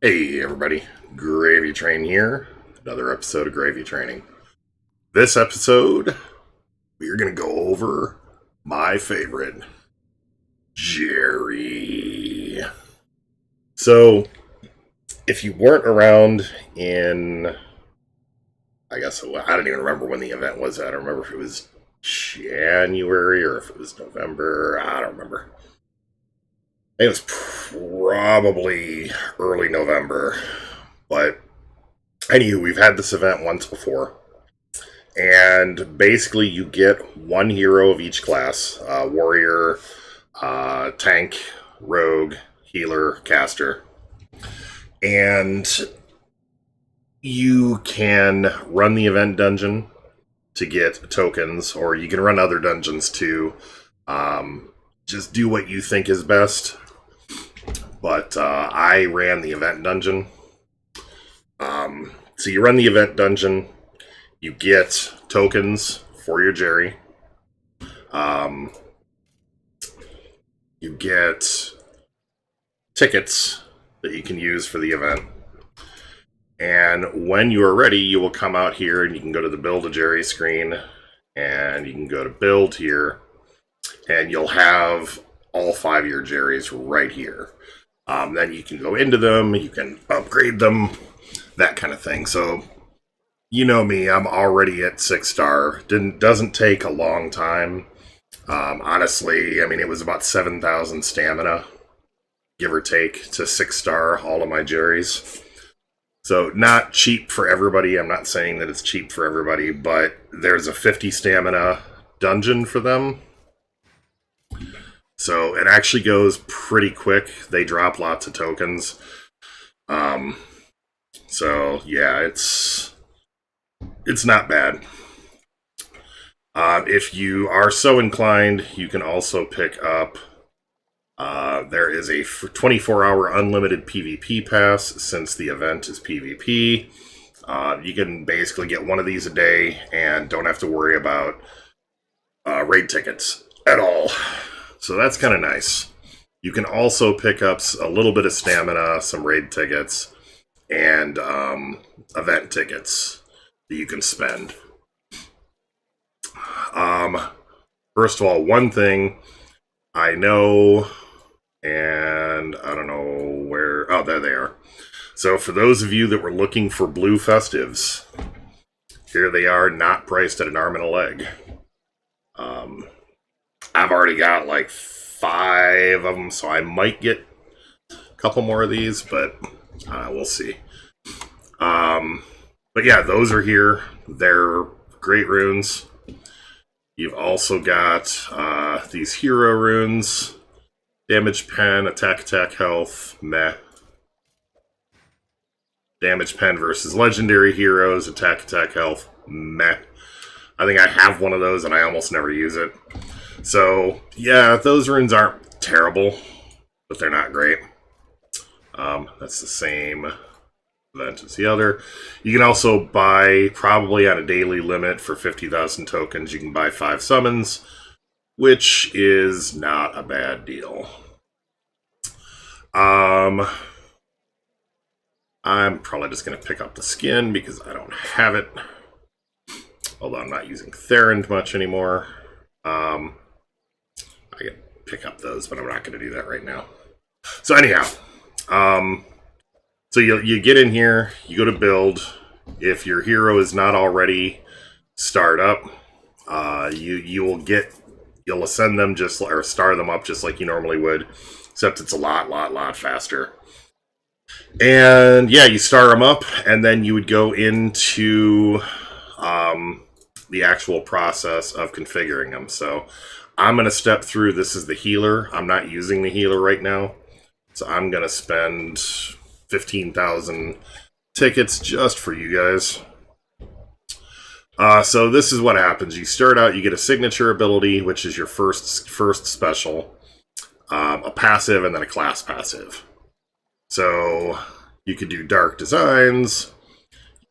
Hey everybody, GravyTrain here. Another episode of GravyTraining. This episode, we're going to go over my favorite, Jerry. So, if you weren't around in, I don't even remember when the event was. I don't remember if it was January or if it was November. I don't remember. I think it was probably early November. But anywho, we've had this event once before. And basically you get one hero of each class. Warrior, tank, rogue, healer, caster. And you can run the event dungeon to get tokens, or you can run other dungeons too. Just do what you think is best. But I ran the event dungeon. So you run the event dungeon, you get tokens for your Jerry. You get tickets that you can use for the event. And when you are ready, you will come out here and you can go to the Build a Jerry screen, and you can go to Build here, and you'll have all 5 of your Jerrys right here. Then you can go into them, you can upgrade them, that kind of thing. So, you know me, I'm already at 6-star. Doesn't take a long time. Honestly, I mean, it was about 7,000 stamina, give or take, to 6-star all of my Jerrys. So, not cheap for everybody. I'm not saying that it's cheap for everybody, but there's a 50 stamina dungeon for them. So, it actually goes pretty quick. They drop lots of tokens. So, yeah, it's not bad. If you are so inclined, you can also pick up, there is a 24-hour unlimited PvP pass since the event is PvP. You can basically get one of these a day and don't have to worry about raid tickets at all. So that's kind of nice. You can also pick up a little bit of stamina, some raid tickets, and event tickets that you can spend. First of all, one thing I know, and I don't know where... Oh, there they are. So for those of you that were looking for blue festives, here they are, not priced at an arm and a leg. I've already got like 5 of them, so I might get a couple more of these, but we'll see. But yeah, those are here. They're great runes. You've also got these hero runes. Damage pen, attack, health, meh. Damage pen versus legendary heroes, attack, health, meh. I think I have one of those and I almost never use it. So, yeah, those runes aren't terrible, but they're not great. That's the same event as the other. You can also buy, probably on a daily limit for 50,000 tokens, you can buy 5 summons, which is not a bad deal. I'm probably just going to pick up the skin because I don't have it. Although I'm not using Therend much anymore. I can pick up those, but I'm not going to do that right now. So anyhow, so you get in here, you go to build. If your hero is not already starred up, you'll ascend them or star them up just like you normally would, except it's a lot faster. And yeah, you star them up, and then you would go into the actual process of configuring them. So I'm going to step through. This is the healer. I'm not using the healer right now, so I'm going to spend 15,000 tickets just for you guys. So this is what happens. You start out, you get a signature ability, which is your first special, a passive, and then a class passive. So you could do Dark Designs,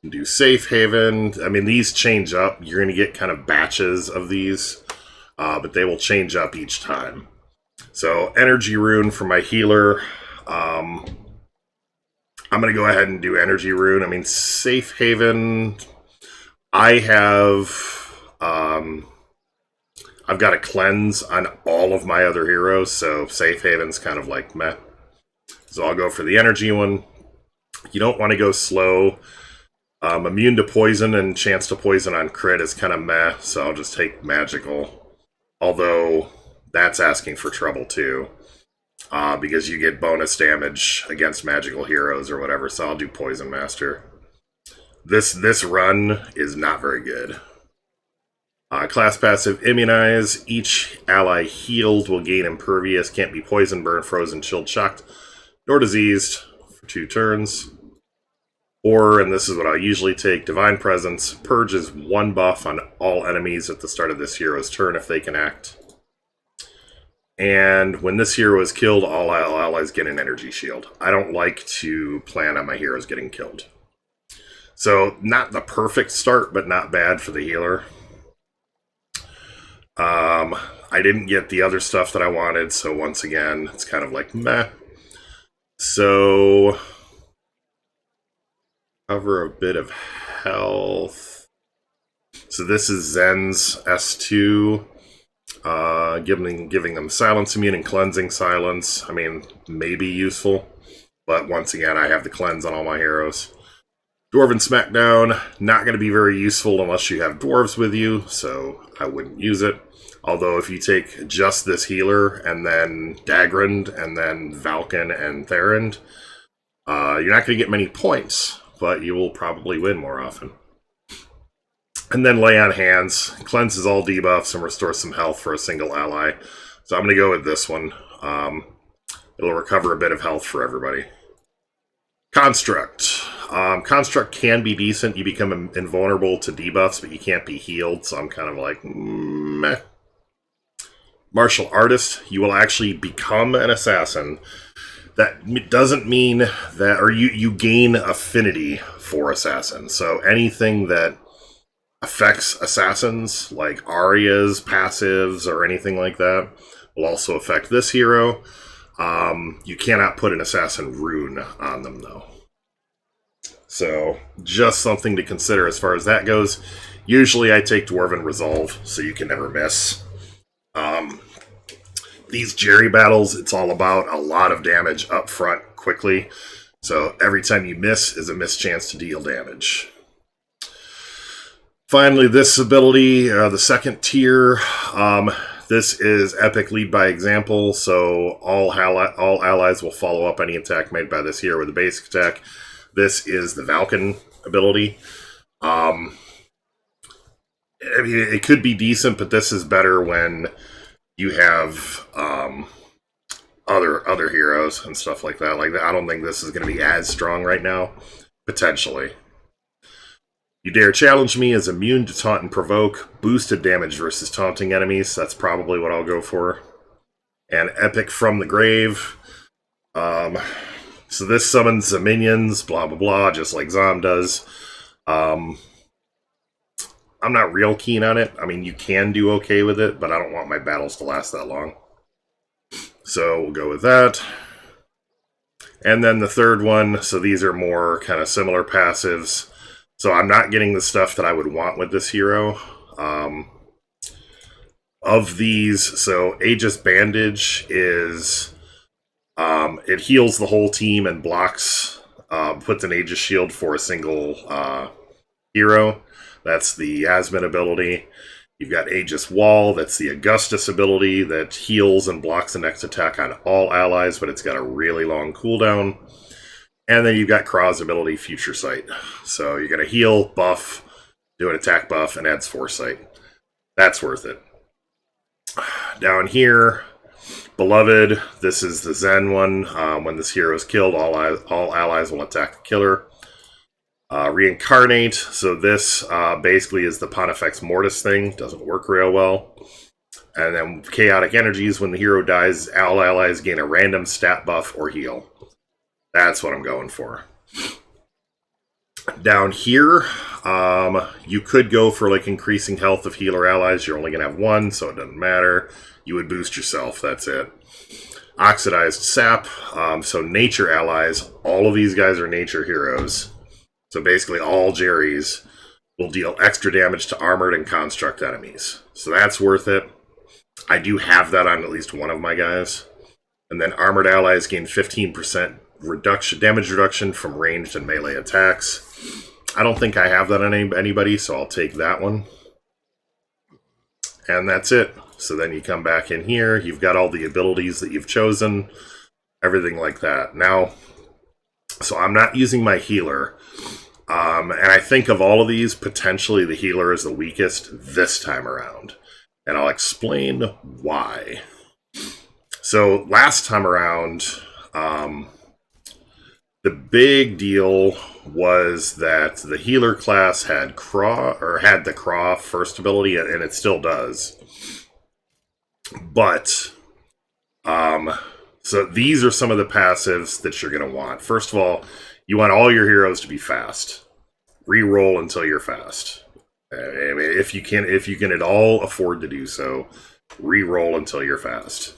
you can do Safe Haven. I mean, these change up. You're going to get kind of batches of these, but they will change up each time. So Energy Rune for my healer. I'm going to go ahead and do Energy Rune. I mean, Safe Haven, I have, I've got a cleanse on all of my other heroes, so Safe Haven's kind of like meh. So I'll go for the Energy one. You don't want to go slow. Immune to poison and chance to poison on crit is kind of meh, so I'll just take Magical. Although, that's asking for trouble too. Because you get bonus damage against magical heroes or whatever, so I'll do Poison Master. This run is not very good. Class passive, Immunize. Each ally healed will gain Impervious, can't be poisoned, burned, frozen, chilled, shocked, nor diseased for 2 turns. Or, and this is what I usually take, Divine Presence, purges 1 buff on all enemies at the start of this hero's turn if they can act. And when this hero is killed, all allies get an energy shield. I don't like to plan on my heroes getting killed. So, not the perfect start, but not bad for the healer. I didn't get the other stuff that I wanted, so once again, it's kind of like meh. So, cover a bit of health. So this is Zen's S2. Giving them Silence Immune and Cleansing Silence. I mean, may be useful. But once again, I have the cleanse on all my heroes. Dwarven Smackdown, not going to be very useful unless you have dwarves with you, so I wouldn't use it. Although if you take just this healer, and then Dagrand, and then Valken and Therend, you're not going to get many points, but you will probably win more often. And then Lay on Hands, cleanses all debuffs and restores some health for a single ally. So I'm going to go with this one. It'll recover a bit of health for everybody. Construct. Construct can be decent. You become invulnerable to debuffs, but you can't be healed, so I'm kind of like, meh. Martial Artist. You will actually become an assassin. That doesn't mean that, or you gain affinity for assassins. So anything that affects assassins, like Arias, passives, or anything like that, will also affect this hero. You cannot put an assassin rune on them, though. So, just something to consider as far as that goes. Usually I take Dwarven Resolve, so you can never miss. These Jerry battles, it's all about a lot of damage up front quickly. So every time you miss is a missed chance to deal damage. Finally, this ability, the second tier, this is Epic Lead by Example, so all allies will follow up any attack made by this hero with a basic attack. This is the Valken ability. I mean, it could be decent, but this is better when you have other heroes and stuff like that. Like, I don't think this is going to be as strong right now. Potentially. You Dare Challenge Me is immune to taunt and provoke. Boosted damage versus taunting enemies. That's probably what I'll go for. And Epic from the Grave. So this summons the minions, blah blah blah, just like Zom does. I'm not real keen on it. I mean, you can do okay with it, but I don't want my battles to last that long. So we'll go with that. And then the third one, so these are more kind of similar passives. So I'm not getting the stuff that I would want with this hero. Of these, so Aegis Bandage is, it heals the whole team and blocks, puts an Aegis Shield for a single hero. That's the Yasmin ability. You've got Aegis Wall, that's the Augustus ability that heals and blocks the next attack on all allies, but it's got a really long cooldown. And then you've got Kraw's ability, Future Sight. So you're going to heal, buff, do an attack buff, and adds Foresight. That's worth it. Down here, Beloved, this is the Zen one. When this hero is killed, all allies will attack the killer. Reincarnate, so this basically is the Pontifex Mortis thing. Doesn't work real well. And then Chaotic Energies, when the hero dies, all allies gain a random stat buff or heal. That's what I'm going for. Down here, you could go for like increasing health of healer allies. You're only going to have one, so it doesn't matter. You would boost yourself, that's it. Oxidized sap, so nature allies. All of these guys are nature heroes. So basically all Jerrys will deal extra damage to armored and construct enemies. So that's worth it. I do have that on at least one of my guys. And then armored allies gain 15% damage reduction from ranged and melee attacks. I don't think I have that on anybody, so I'll take that one. And that's it. So then you come back in here, you've got all the abilities that you've chosen, everything like that. Now, so I'm not using my healer. And I think of all of these, potentially the healer is the weakest this time around. And I'll explain why. So last time around, the big deal was that the healer class had the Craw first ability, and it still does. But, so these are some of the passives that you're going to want. First of all, you want all your heroes to be fast. Reroll until you're fast. I mean, if you can at all afford to do so, reroll until you're fast.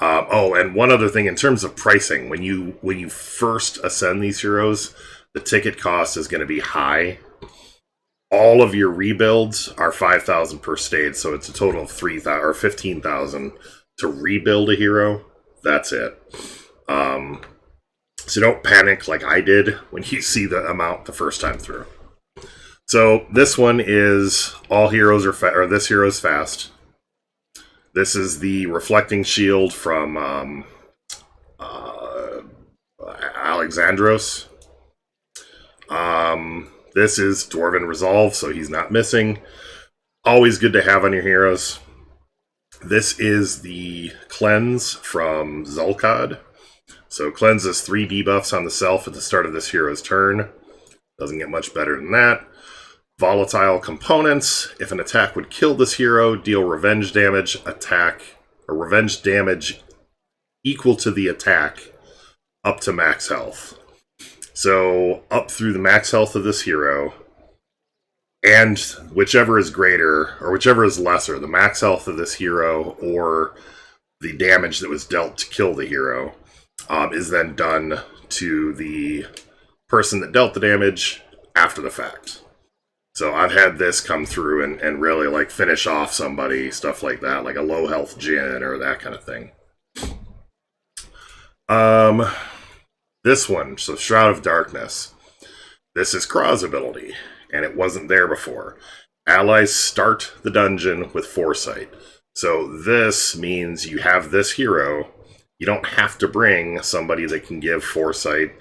Oh, and one other thing in terms of pricing, when you first ascend these heroes, the ticket cost is going to be high. All of your rebuilds are 5,000 per stage, so it's a total of 3,000 or 15,000 to rebuild a hero. That's it. So don't panic like I did when you see the amount the first time through. So this one is all heroes are this hero is fast. This is the reflecting shield from Alexandros. This is Dwarven Resolve, so he's not missing. Always good to have on your heroes. This is the Cleanse from Zulkad. So cleanses 3 debuffs on the self at the start of this hero's turn. Doesn't get much better than that. Volatile components. If an attack would kill this hero, deal revenge damage equal to the attack up to max health. So up through the max health of this hero, and whichever is greater or whichever is lesser, the max health of this hero or the damage that was dealt to kill the hero, is then done to the person that dealt the damage after the fact. So I've had this come through and really like finish off somebody, stuff like that, like a low health Jin or that kind of thing. This one, so Shroud of Darkness. This is Kraw's ability, and it wasn't there before. Allies start the dungeon with Foresight. So this means you have this hero. You don't have to bring somebody that can give Foresight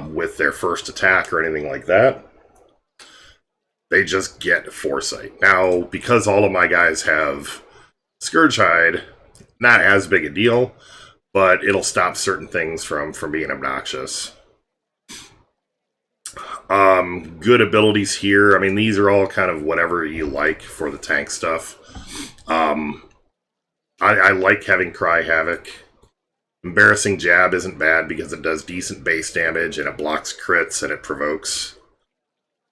with their first attack or anything like that. They just get Foresight. Now, because all of my guys have Scourgehide, not as big a deal, but it'll stop certain things from being obnoxious. Good abilities here. I mean, these are all kind of whatever you like for the tank stuff. I like having Cry Havoc. Embarrassing Jab isn't bad because it does decent base damage and it blocks crits and it provokes.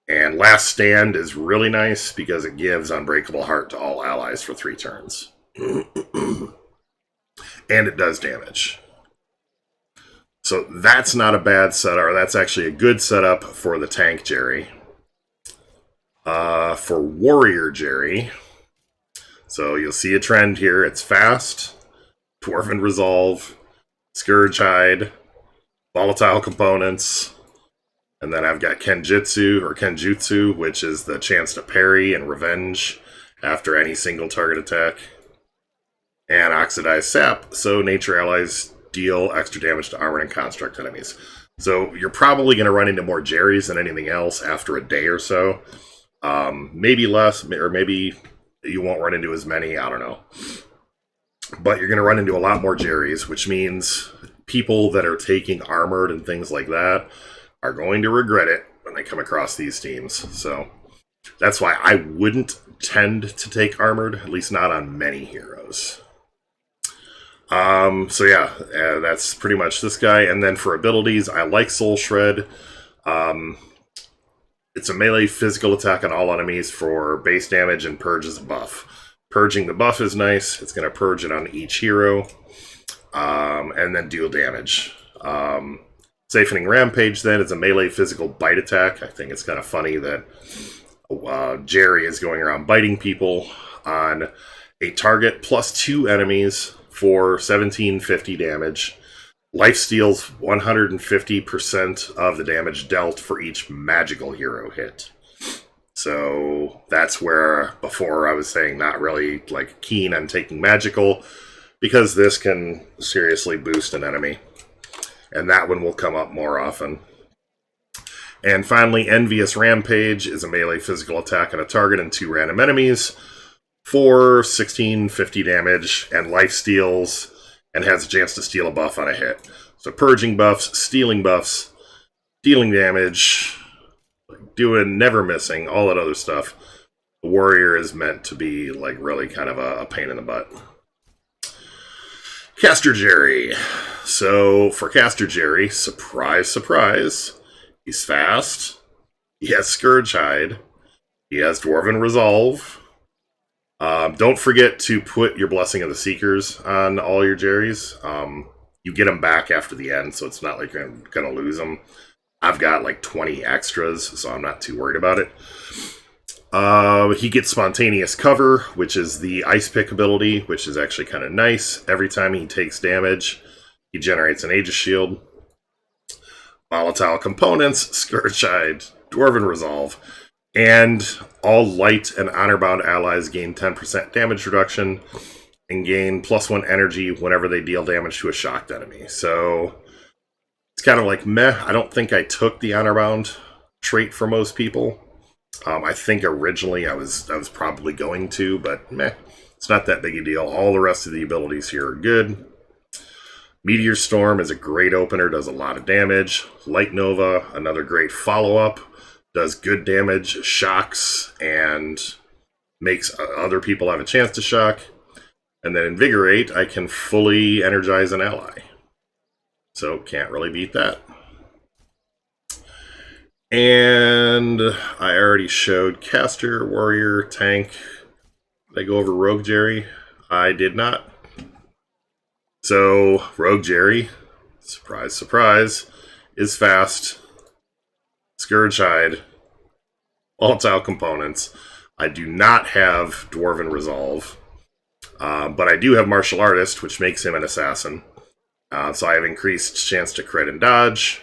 And Last Stand is really nice because it gives Unbreakable Heart to all allies for 3 turns. And it does damage. So that's not a bad setup, or that's actually a good setup for the tank Jerry. For Warrior Jerry, so you'll see a trend here. It's fast, Dwarven Resolve, Scourgehide, Volatile Components, and then I've got Kenjutsu, which is the chance to parry and revenge after any single target attack. And Oxidized Sap, so nature allies deal extra damage to armored and construct enemies. So you're probably going to run into more Jerrys than anything else after a day or so. Maybe less, or maybe you won't run into as many, I don't know. But you're going to run into a lot more Jerrys, which means people that are taking armored and things like that are going to regret it when they come across these teams. So that's why I wouldn't tend to take armored, at least not on many heroes. So yeah, that's pretty much this guy. And then for abilities, I like Soul Shred. It's a melee physical attack on all enemies for base damage and purges a buff. Purging the buff is nice. It's going to purge it on each hero. and then deal damage. Siphoning Rampage then is a melee physical bite attack. I think it's kind of funny that Jerry is going around biting people on a target plus 2 enemies for 1750 damage. Life steals 150% of the damage dealt for each magical hero hit. So that's where before I was saying not really like keen on taking magical, because this can seriously boost an enemy. And that one will come up more often. And finally, Envious Rampage is a melee physical attack on a target and 2 random enemies for 1650 damage and life steals, and has a chance to steal a buff on a hit. So purging buffs, stealing buffs, dealing damage, doing never missing, all that other stuff. The warrior is meant to be like really kind of a pain in the butt. Caster Jerry. So for Caster Jerry, surprise, surprise, he's fast, he has Scourge Hide, he has Dwarven Resolve. Don't forget to put your Blessing of the Seekers on all your Jerrys. You get them back after the end, so it's not like you're going to lose them. I've got like 20 extras, so I'm not too worried about it. He gets Spontaneous Cover, which is the Ice Pick ability, which is actually kind of nice. Every time he takes damage, he generates an Aegis Shield. Volatile Components, Scourge Hide, Dwarven Resolve, and all light and honor-bound allies gain 10% damage reduction and gain +1 energy whenever they deal damage to a shocked enemy. So it's kind of like meh. I don't think I took the honor-bound trait for most people. I think originally I was probably going to, but meh. It's not that big a deal. All the rest of the abilities here are good. Meteor Storm is a great opener, does a lot of damage. Light Nova, another great follow-up, does good damage, shocks, and makes other people have a chance to shock. And then Invigorate, I can fully energize an ally. So can't really beat that. And I already showed Caster, Warrior, Tank. Did I go over Rogue Jerry? I did not. So, Rogue Jerry, surprise, surprise, is fast, Scourge Hide, volatile components. I do not have Dwarven Resolve, but I do have Martial Artist, which makes him an assassin. So I have increased chance to crit and dodge.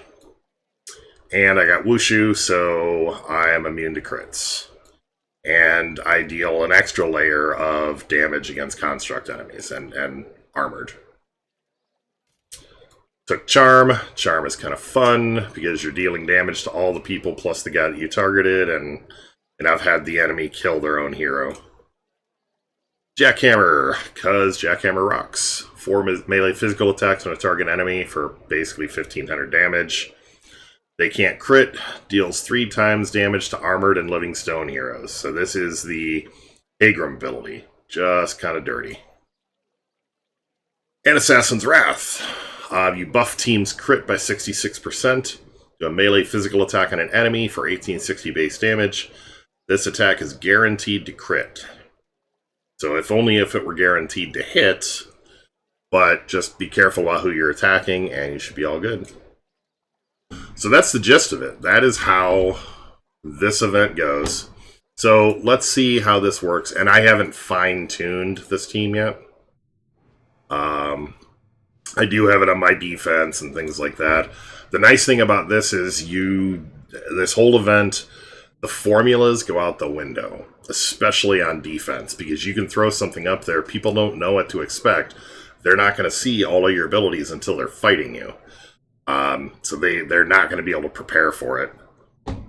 And I got Wushu, so I am immune to crits. And I deal an extra layer of damage against construct enemies and armored. Took Charm. Charm is kind of fun because you're dealing damage to all the people plus the guy that you targeted, and I've had the enemy kill their own hero. Jackhammer, because Jackhammer rocks. 4 melee physical attacks on a target enemy for basically 1500 damage. They can't crit, deals 3 times damage to armored and living stone heroes. So this is the Agram ability. Just kind of dirty. And Assassin's Wrath. You buff team's crit by 66%. Do a melee physical attack on an enemy for 1860 base damage. This attack is guaranteed to crit. So if only if it were guaranteed to hit, but just be careful about who you're attacking and you should be all good. So that's the gist of it. That is how this event goes. So let's see how this works. And I haven't fine-tuned this team yet. I do have it on my defense and things like that. The nice thing about this is this whole event, the formulas go out the window, especially on defense, because you can throw something up there. People don't know what to expect. They're not going to see all of your abilities until they're fighting you. So they're not going to be able to prepare for it.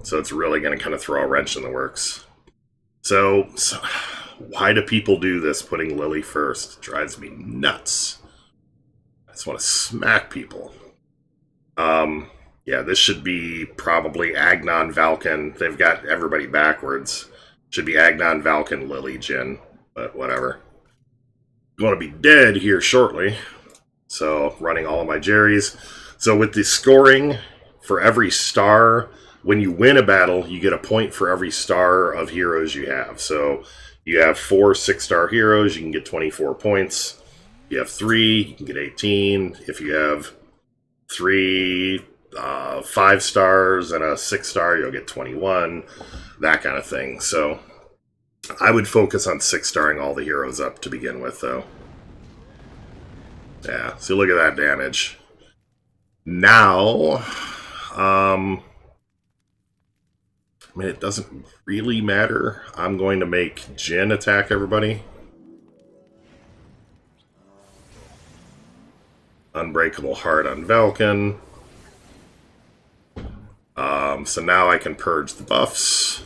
So it's really going to kind of throw a wrench in the works. So why do people do this, putting Lily first? It drives me nuts. I just want to smack people. Yeah, this should be probably Agnon, Valken. They've got everybody backwards. Should be Agnon, Valken, Lily, Jin. But whatever. I'm going to be dead here shortly. So, running all of my Jerrys. So with the scoring, for every star, when you win a battle, you get a point for every star of heroes you have. So you have 4 6-star heroes, you can get 24 points. If you have 3, you can get 18. If you have 3 5 stars and a 6 star, you'll get 21. That kind of thing. So I would focus on 6 starring all the heroes up to begin with, though. Yeah, so look at that damage. Now, I mean, it doesn't really matter. I'm going to make Jin attack everybody. Unbreakable Heart on Valken. So now I can purge the buffs.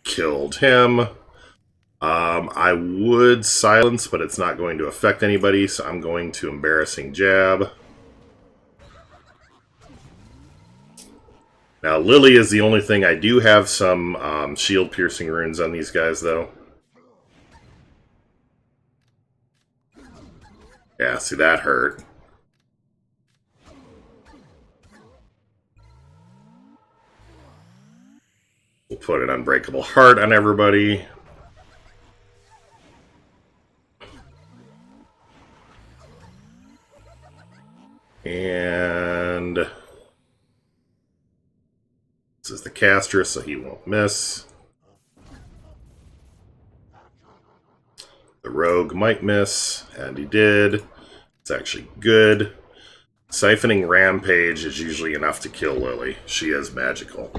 Killed him. I would silence, but it's not going to affect anybody, so I'm going to Embarrassing Jab. Now, Lily is the only thing. I do have some shield-piercing runes on these guys, though. Yeah, see, that hurt. We'll put an Unbreakable Heart on everybody. And this is the caster, so he won't miss. The rogue might miss, and he did. It's actually good. Siphoning Rampage is usually enough to kill Lily. She is magical.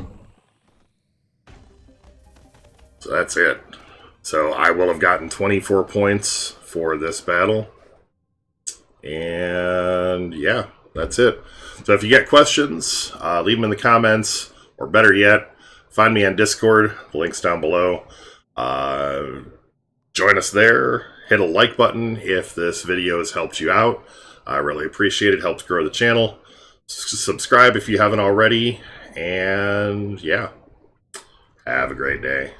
So that's it. So I will have gotten 24 points for this battle. And yeah, that's it. So if you get questions, leave them in the comments, or better yet, find me on Discord. The link's down below. Join us there. Hit a like button if this video has helped you out. I really appreciate it. Helps grow the channel. Subscribe if you haven't already. And yeah, have a great day.